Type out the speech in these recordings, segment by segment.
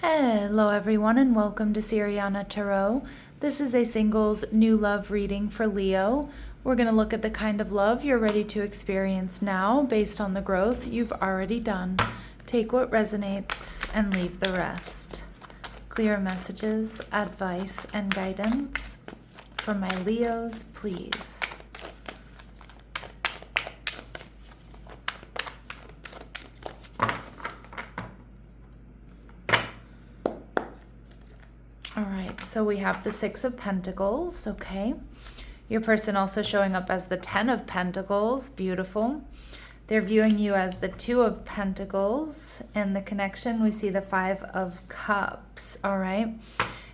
Hello everyone and welcome to Siriana Tarot. This is a singles new love reading for Leo. We're going to look at the kind of love you're ready to experience now based on the growth you've already done. Take what resonates and leave the rest. Clear messages, advice, and guidance for my Leos, please. All right, so we have the Six of Pentacles, okay? Your person also showing up as the Ten of Pentacles, beautiful. They're viewing you as the Two of Pentacles. And the connection, we see the Five of Cups, all right?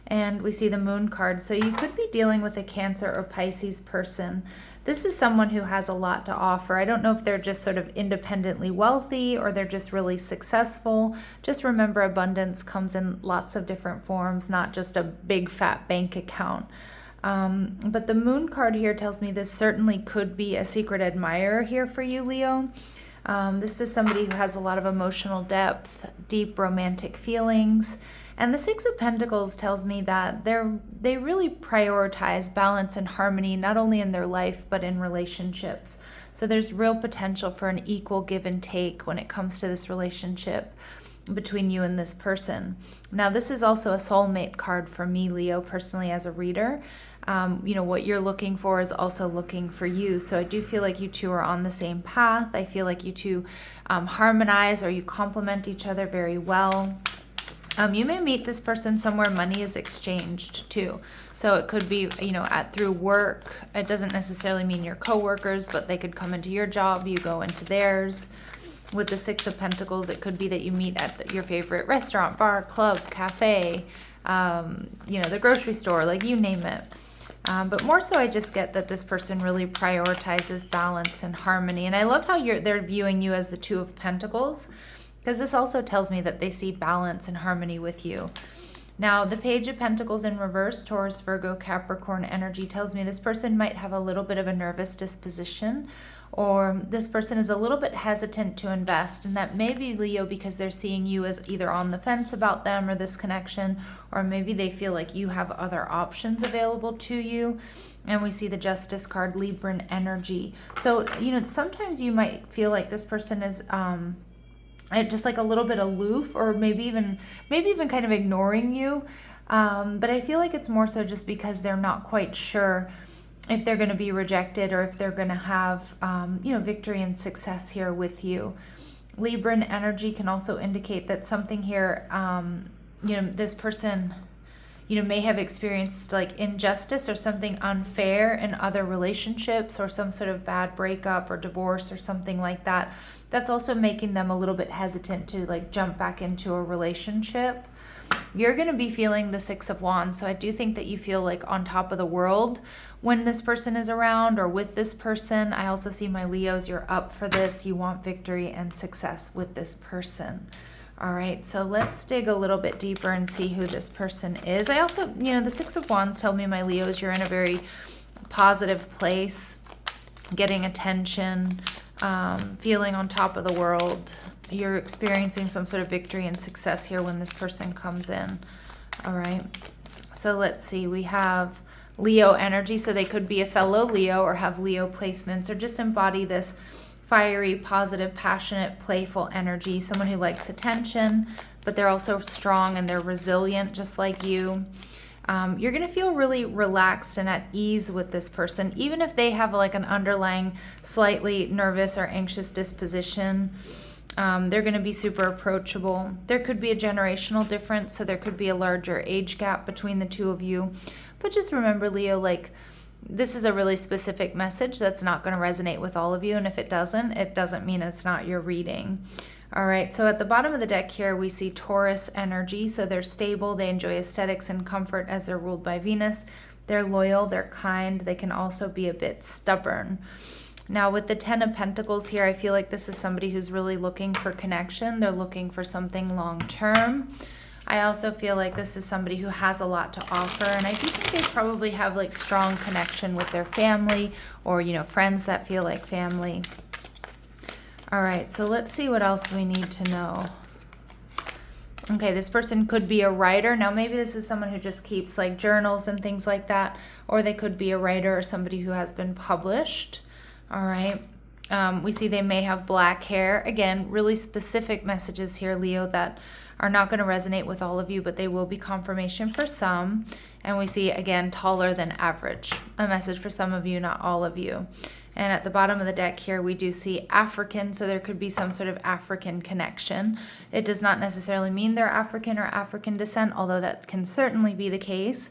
And we see the Moon card. So you could be dealing with a Cancer or Pisces person. This is someone who has a lot to offer. I don't know if they're just sort of independently wealthy or they're just really successful. Just remember, abundance comes in lots of different forms, not just a big fat bank account. But the Moon card here tells me this certainly could be a secret admirer here for you, Leo. This is somebody who has a lot of emotional depth, deep romantic feelings. And the Six of Pentacles tells me that they really prioritize balance and harmony, not only in their life, but in relationships. So there's real potential for an equal give and take when it comes to this relationship between you and this person. Now, this is also a soulmate card for me, Leo, personally as a reader. What you're looking for is also looking for you. So I do feel like you two are on the same path. I feel like you two harmonize or you complement each other very well. You may meet this person somewhere money is exchanged too. So it could be, through work. It doesn't necessarily mean you're coworkers, but they could come into your job, you go into theirs. With the Six of Pentacles, it could be that you meet at your favorite restaurant, bar, club, cafe, the grocery store, like you name it. But more so, I just get that this person really prioritizes balance and harmony. And I love how they're viewing you as the Two of Pentacles, because this also tells me that they see balance and harmony with you. Now, the Page of Pentacles in reverse, Taurus, Virgo, Capricorn energy tells me this person might have a little bit of a nervous disposition, or this person is a little bit hesitant to invest. And that may be, Leo, because they're seeing you as either on the fence about them or this connection, or maybe they feel like you have other options available to you. And we see the Justice card, Libran energy. So, sometimes you might feel like this person is just like a little bit aloof, or maybe even kind of ignoring you. But I feel like it's more so just because they're not quite sure if they're going to be rejected or if they're going to have, victory and success here with you. Libran energy can also indicate that something here, this person, may have experienced like injustice or something unfair in other relationships, or some sort of bad breakup or divorce or something like that. That's also making them a little bit hesitant to like jump back into a relationship. You're going to be feeling the Six of Wands. So I do think that you feel like on top of the world when this person is around or with this person. I also see, my Leos, you're up for this. You want victory and success with this person. All right, so let's dig a little bit deeper and see who this person is. I also, the Six of Wands tell me, my Leos, you're in a very positive place, getting attention, feeling on top of the world. You're experiencing some sort of victory and success here when this person comes in. All right, so let's see. We have Leo energy, so they could be a fellow Leo or have Leo placements, or just embody this fiery, positive, passionate, playful energy. Someone who likes attention, but they're also strong and they're resilient just like you. You're going to feel really relaxed and at ease with this person, even if they have like an underlying slightly nervous or anxious disposition. They're going to be super approachable. There could be a generational difference, so there could be a larger age gap between the two of you. But just remember, Leo, like, this is a really specific message that's not going to resonate with all of you. And if it doesn't mean it's not your reading. All right, so at the bottom of the deck here, we see Taurus energy. So they're stable. They enjoy aesthetics and comfort as they're ruled by Venus. They're loyal. They're kind. They can also be a bit stubborn. Now, with the Ten of Pentacles here, I feel like this is somebody who's really looking for connection. They're looking for something long-term. I also feel like this is somebody who has a lot to offer, and I do think they probably have like strong connection with their family, or friends that feel like family. All right, so let's see what else we need to know. Okay, this person could be a writer. Now, maybe this is someone who just keeps like journals and things like that, or they could be a writer or somebody who has been published. All right. We see they may have black hair. Again, really specific messages here, Leo, that are not going to resonate with all of you, but they will be confirmation for some. And we see, again, taller than average. A message for some of you, not all of you. And at the bottom of the deck here, we do see African, so there could be some sort of African connection. It does not necessarily mean they're African or African descent, although that can certainly be the case.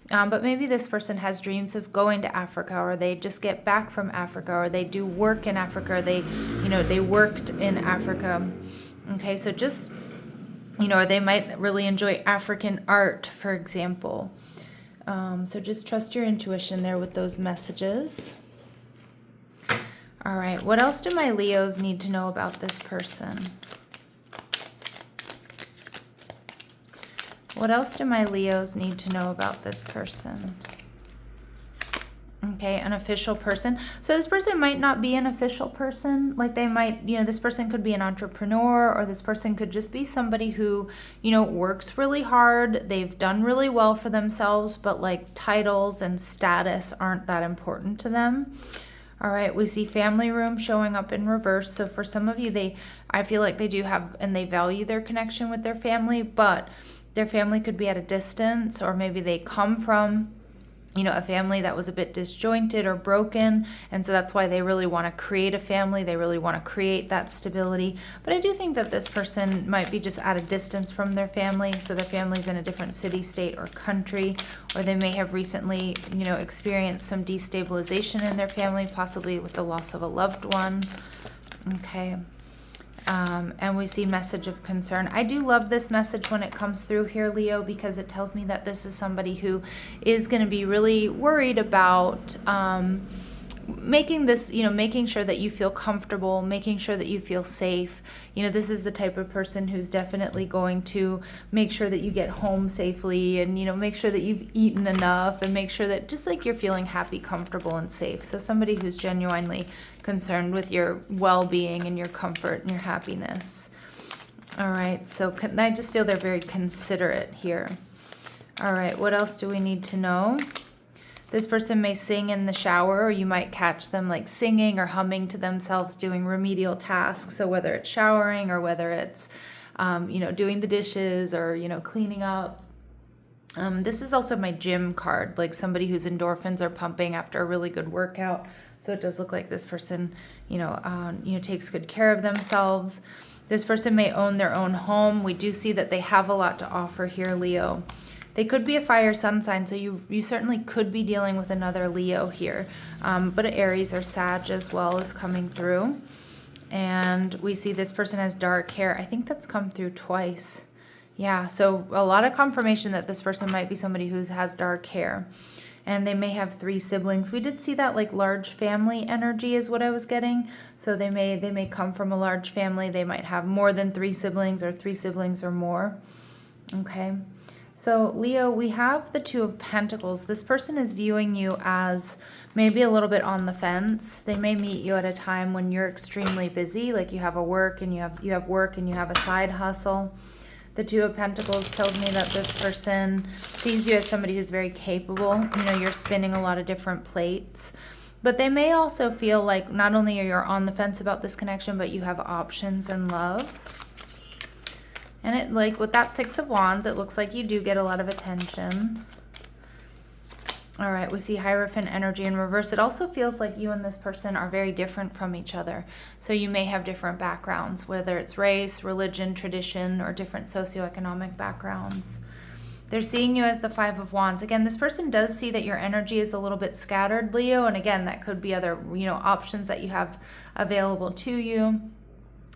But maybe this person has dreams of going to Africa, or they just get back from Africa, or they do work in Africa, or they worked in Africa. Okay, so just, or they might really enjoy African art, for example. So just trust your intuition there with those messages. All right, what else do my Leos need to know about this person? What else do my Leos need to know about this person? Okay, an official person. So this person might not be an official person. Like they might, this person could be an entrepreneur, or this person could just be somebody who, works really hard. They've done really well for themselves, but like titles and status aren't that important to them. All right, we see family room showing up in reverse. So for some of you, I feel like they do have, and they value their connection with their family, but their family could be at a distance, or maybe they come from, a family that was a bit disjointed or broken. And so that's why they really want to create a family. They really want to create that stability. But I do think that this person might be just at a distance from their family. So their family's in a different city, state, or country, or they may have recently, experienced some destabilization in their family, possibly with the loss of a loved one. Okay. And we see message of concern. I do love this message when it comes through here, Leo, because it tells me that this is somebody who is going to be really worried about making this, making sure that you feel comfortable, making sure that you feel safe. This is the type of person who's definitely going to make sure that you get home safely, and, make sure that you've eaten enough, and make sure that just like you're feeling happy, comfortable, and safe. So somebody who's genuinely concerned with your well-being and your comfort and your happiness. All right, so I just feel they're very considerate here. All right, what else do we need to know? This person may sing in the shower, or you might catch them like singing or humming to themselves doing remedial tasks. So whether it's showering, or whether it's, doing the dishes, or, cleaning up. This is also my gym card, like somebody whose endorphins are pumping after a really good workout. So it does look like this person, takes good care of themselves. This person may own their own home. We do see that they have a lot to offer here, Leo. They could be a fire sun sign, so you certainly could be dealing with another Leo here. But Aries or Sag as well is coming through. And we see this person has dark hair. I think that's come through twice. Yeah, so a lot of confirmation that this person might be somebody who has dark hair. And they may have 3 siblings. We did see that like large family energy is what I was getting. So they may come from a large family. They might have more than 3 siblings, or 3 siblings or more. Okay. So Leo, we have the 2 of Pentacles. This person is viewing you as maybe a little bit on the fence. They may meet you at a time when you're extremely busy, like you have work and you have a side hustle. The 2 of Pentacles tells me that this person sees you as somebody who's very capable. You're spinning a lot of different plates. But they may also feel like not only are you on the fence about this connection, but you have options in love. And it, like with that 6 of Wands, it looks like you do get a lot of attention. All right, we see Hierophant energy in reverse. It also feels like you and this person are very different from each other. So you may have different backgrounds, whether it's race, religion, tradition, or different socioeconomic backgrounds. They're seeing you as the 5 of Wands. Again, this person does see that your energy is a little bit scattered, Leo. And again, that could be other, options that you have available to you.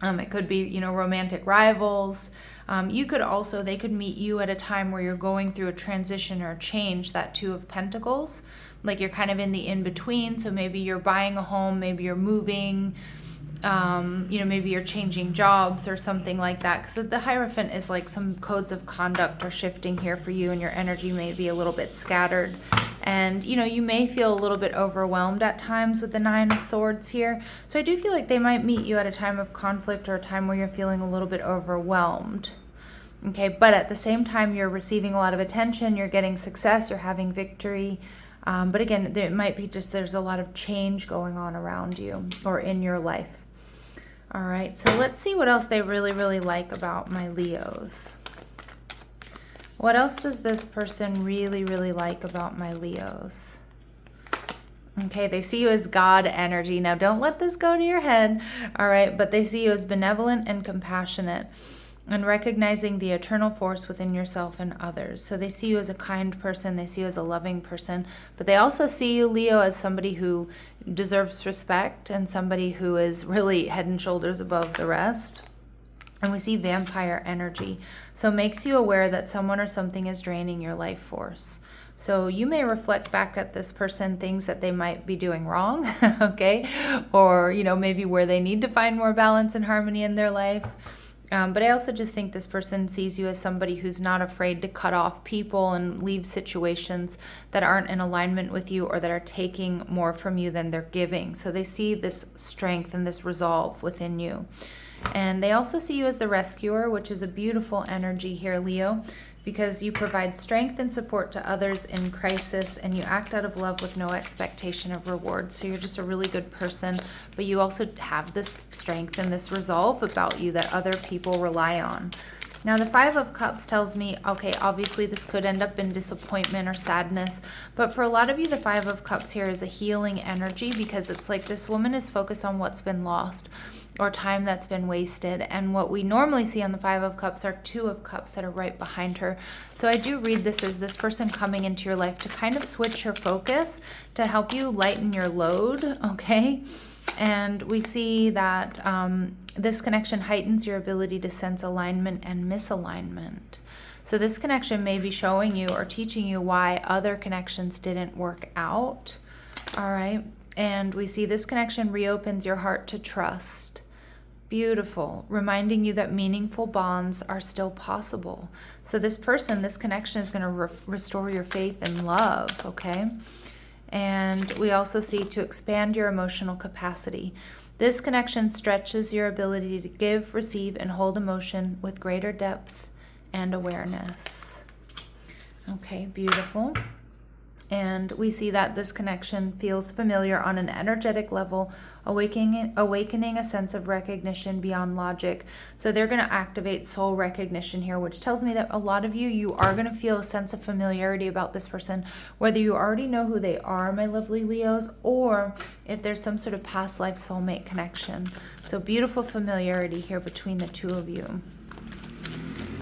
It could be, romantic rivals. They could meet you at a time where you're going through a transition or a change, that 2 of Pentacles. Like you're kind of in the in-between. So maybe you're buying a home, maybe you're moving, maybe you're changing jobs or something like that. Because the Hierophant is like some codes of conduct are shifting here for you, and your energy may be a little bit scattered. And, you may feel a little bit overwhelmed at times with the 9 of Swords here. So I do feel like they might meet you at a time of conflict, or a time where you're feeling a little bit overwhelmed. Okay, but at the same time, you're receiving a lot of attention, you're getting success, you're having victory. But again, it might be just there's a lot of change going on around you or in your life. All right, so let's see what else they really, really like about my Leos. What else does this person really, really like about my Leos? Okay, they see you as God energy. Now, don't let this go to your head, all right? But they see you as benevolent and compassionate and recognizing the eternal force within yourself and others. So they see you as a kind person. They see you as a loving person. But they also see you, Leo, as somebody who deserves respect and somebody who is really head and shoulders above the rest. And we see vampire energy. So it makes you aware that someone or something is draining your life force. So you may reflect back at this person things that they might be doing wrong, okay? Or, maybe where they need to find more balance and harmony in their life. But I also just think this person sees you as somebody who's not afraid to cut off people and leave situations that aren't in alignment with you or that are taking more from you than they're giving. So they see this strength and this resolve within you. And they also see you as the rescuer, which is a beautiful energy here, Leo, because you provide strength and support to others in crisis, and you act out of love with no expectation of reward. So you're just a really good person, but you also have this strength and this resolve about you that other people rely on. Now, the Five of Cups tells me, okay, obviously this could end up in disappointment or sadness, but for a lot of you, the Five of Cups here is a healing energy, because it's like this woman is focused on what's been lost or time that's been wasted. And what we normally see on the Five of Cups are Two of Cups that are right behind her. So I do read this as this person coming into your life to kind of switch her focus, to help you lighten your load, okay? And we see that this connection heightens your ability to sense alignment and misalignment. So this connection may be showing you or teaching you why other connections didn't work out. All right. And we see this connection reopens your heart to trust. Beautiful. Reminding you that meaningful bonds are still possible. So this person, this connection is going to restore your faith and love. Okay. And we also see to expand your emotional capacity. This connection stretches your ability to give, receive, and hold emotion with greater depth and awareness. Okay, beautiful. And we see that this connection feels familiar on an energetic level, awakening a sense of recognition beyond logic. So they're going to activate soul recognition here, which tells me that a lot of you are going to feel a sense of familiarity about this person, whether you already know who they are, my lovely Leos, or if there's some sort of past life soulmate connection. So beautiful familiarity here between the two of you.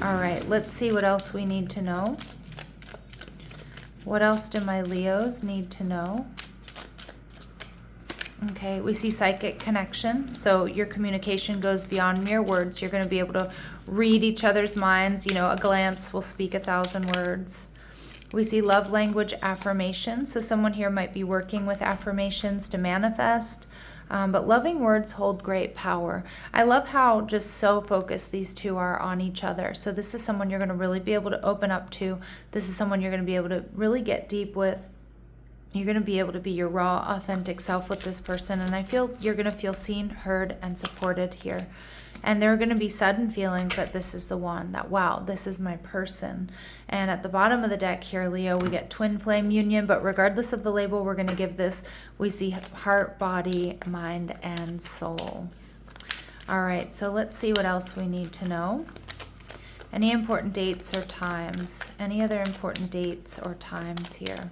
All right, let's see what else we need to know. What else do my Leos need to know? Okay, we see psychic connection. So your communication goes beyond mere words. You're going to be able to read each other's minds. A glance will speak 1,000 words. We see love language affirmations. So someone here might be working with affirmations to manifest. But loving words hold great power. I love how just so focused these two are on each other. So this is someone you're going to really be able to open up to. This is someone you're going to be able to really get deep with. You're going to be able to be your raw, authentic self with this person. And I feel you're going to feel seen, heard, and supported here. And there are going to be sudden feelings that this is the one, that, wow, this is my person. And at the bottom of the deck here, Leo, we get twin flame union. But regardless of the label we're going to give this, we see heart, body, mind, and soul. All right, so let's see what else we need to know. Any important dates or times? Any other important dates or times here?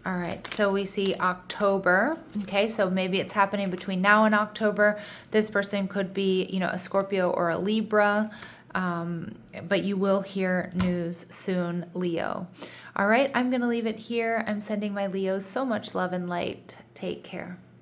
All right, so we see October. Okay, so maybe it's happening between now and October. This person could be, a Scorpio or a Libra, but you will hear news soon, Leo. All right, I'm going to leave it here. I'm sending my Leos so much love and light. Take care.